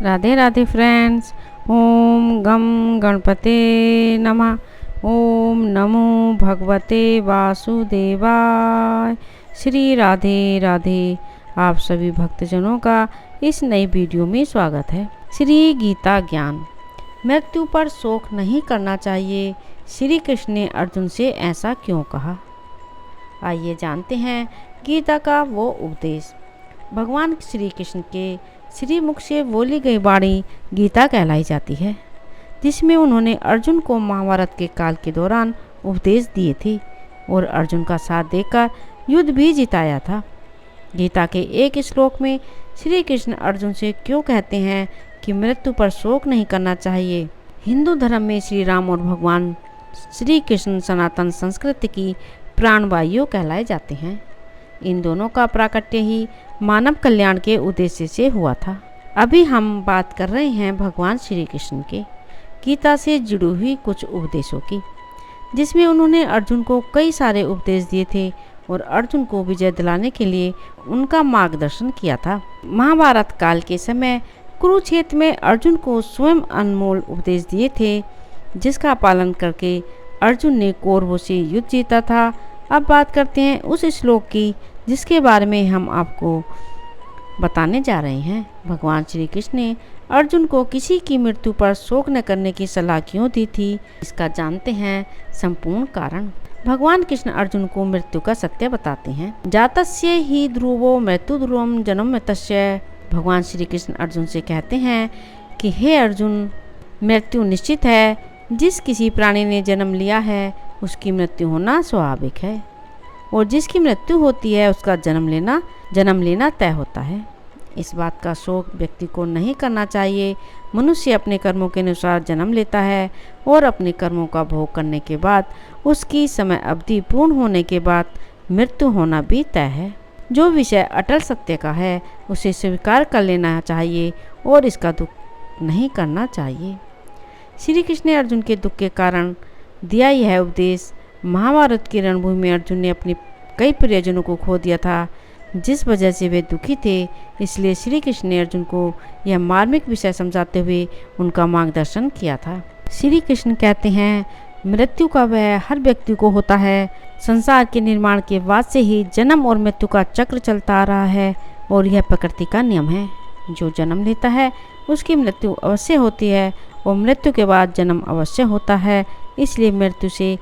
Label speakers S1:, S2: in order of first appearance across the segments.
S1: Radhe Radhe friends. ओम गम गणपते नमः। ओम नमो भगवते वासुदेवाय। श्री राधे राधे। आप सभी भक्तजनों का इस नई वीडियो में स्वागत है। श्री गीता ज्ञान। मृत्यु पर शोक नहीं करना चाहिए। श्री कृष्ण ने अर्जुन से ऐसा क्यों कहा? आइए जानते हैं गीता का वो उपदेश। भगवान श्री कृष्ण के श्री मुख से बोली गई वाणी गीता कहलाई जाती है, जिसमें उन्होंने अर्जुन को महाभारत के काल के दौरान उपदेश दिए थे और अर्जुन का साथ देकर युद्ध भी जिताया था। गीता के एक श्लोक में श्री कृष्ण अर्जुन से क्यों कहते हैं कि मृत्यु पर शोक नहीं करना चाहिए। हिंदू धर्म में श्री राम और भगवान श्री कृष्ण सनातन संस्कृति की प्राणवायु कहलाए जाते हैं। इन दोनों का प्राकट्य ही मानव कल्याण के उद्देश्य से हुआ था। अभी हम बात कर रहे हैं भगवान श्री कृष्ण के गीता से जुड़ी हुई कुछ उपदेशों की, जिसमें उन्होंने अर्जुन को कई सारे उपदेश दिए थे और अर्जुन को विजय दिलाने के लिए उनका मार्गदर्शन किया था। महाभारत काल के समय कुरुक्षेत्र में अर्जुन को स्वयं अनमोल उपदेश दिए थे, जिसका पालन करके अर्जुन ने कौरवों से युद्ध जीता था। अब बात करते हैं उस श्लोक की जिसके बारे में हम आपको बताने जा रहे हैं। भगवान श्री कृष्ण ने अर्जुन को किसी की मृत्यु पर शोक न करने की सलाह क्यों दी थी, इसका जानते हैं संपूर्ण कारण। भगवान कृष्ण अर्जुन को मृत्यु का सत्य बताते हैं। जातस्य ही ध्रुवो मृत्यु ध्रुवम जन्म तस्य। भगवान श्री कृष्ण अर्जुन से कहते हैं कि हे अर्जुन, मृत्यु निश्चित है। जिस किसी प्राणी ने जन्म लिया है उसकी मृत्यु होना स्वाभाविक है, और जिसकी मृत्यु होती है उसका जन्म लेना तय होता है। इस बात का शोक व्यक्ति को नहीं करना चाहिए। मनुष्य अपने कर्मों के अनुसार जन्म लेता है और अपने कर्मों का भोग करने के बाद उसकी समय अवधि पूर्ण होने के बाद मृत्यु होना भी तय है। जो विषय अटल सत्य का है उसे स्वीकार कर लेना चाहिए और इसका दुख नहीं करना चाहिए। श्री कृष्ण ने अर्जुन के दुख के कारण दिया यह उपदेश। महाभारत की रणभूमि में अर्जुन ने अपने कई प्रियजनों को खो दिया था, जिस वजह से वे दुखी थे। इसलिए श्री कृष्ण ने अर्जुन को यह मार्मिक विषय समझाते हुए उनका मार्गदर्शन किया था। श्री कृष्ण कहते हैं, मृत्यु का भय हर व्यक्ति को होता है। संसार के निर्माण के बाद से ही जन्म और मृत्यु का चक्र चलता आ रहा है और यह प्रकृति का नियम है। जो जन्म लेता है उसकी मृत्यु अवश्य होती है और मृत्यु के बाद जन्म अवश्य होता है। इसलिए मृत्यु से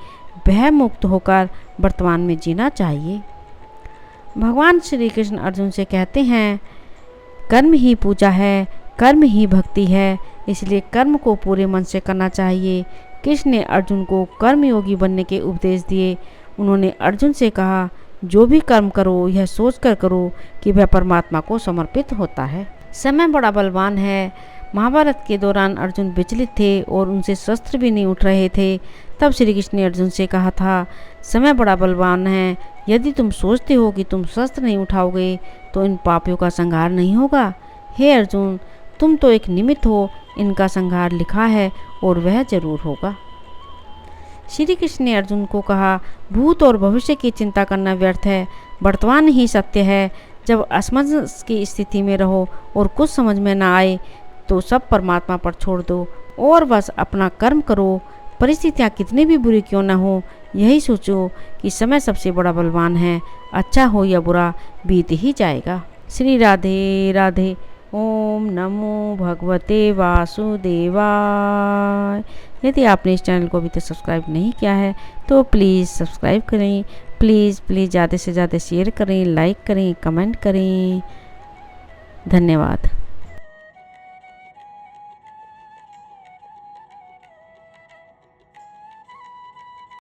S1: भय मुक्त होकर वर्तमान में जीना चाहिए। भगवान श्री कृष्ण अर्जुन से कहते हैं, कर्म ही पूजा है, कर्म ही भक्ति है, इसलिए कर्म को पूरे मन से करना चाहिए। कृष्ण ने अर्जुन को कर्मयोगी बनने के उपदेश दिए। उन्होंने अर्जुन से कहा, जो भी कर्म करो यह सोचकर करो कि वह परमात्मा को समर्पित होता है। समय बड़ा बलवान है। महाभारत के दौरान अर्जुन विचलित थे और उनसे शस्त्र भी नहीं उठ रहे थे। तब श्री कृष्ण ने अर्जुन से कहा था, समय बड़ा बलवान है। यदि तुम सोचते हो कि तुम शस्त्र नहीं उठाओगे तो इन पापियों का संहार नहीं होगा। हे अर्जुन, तुम तो एक निमित्त हो, इनका संहार लिखा है और वह जरूर होगा। श्री कृष्ण ने अर्जुन को कहा, भूत और भविष्य की चिंता करना व्यर्थ है, वर्तमान ही सत्य है। जब असमंजस की स्थिति में रहो और कुछ समझ में ना आए तो सब परमात्मा पर छोड़ दो और बस अपना कर्म करो। परिस्थितियाँ कितनी भी बुरी क्यों ना हो, यही सोचो कि समय सबसे बड़ा बलवान है। अच्छा हो या बुरा बीत ही जाएगा। श्री राधे राधे। ओम नमो भगवते वासुदेवाय। यदि आपने इस चैनल को अभी तक सब्सक्राइब नहीं किया है तो प्लीज़ सब्सक्राइब करें। प्लीज़ ज़्यादा से ज़्यादा शेयर करें, लाइक करें, कमेंट करें। धन्यवाद।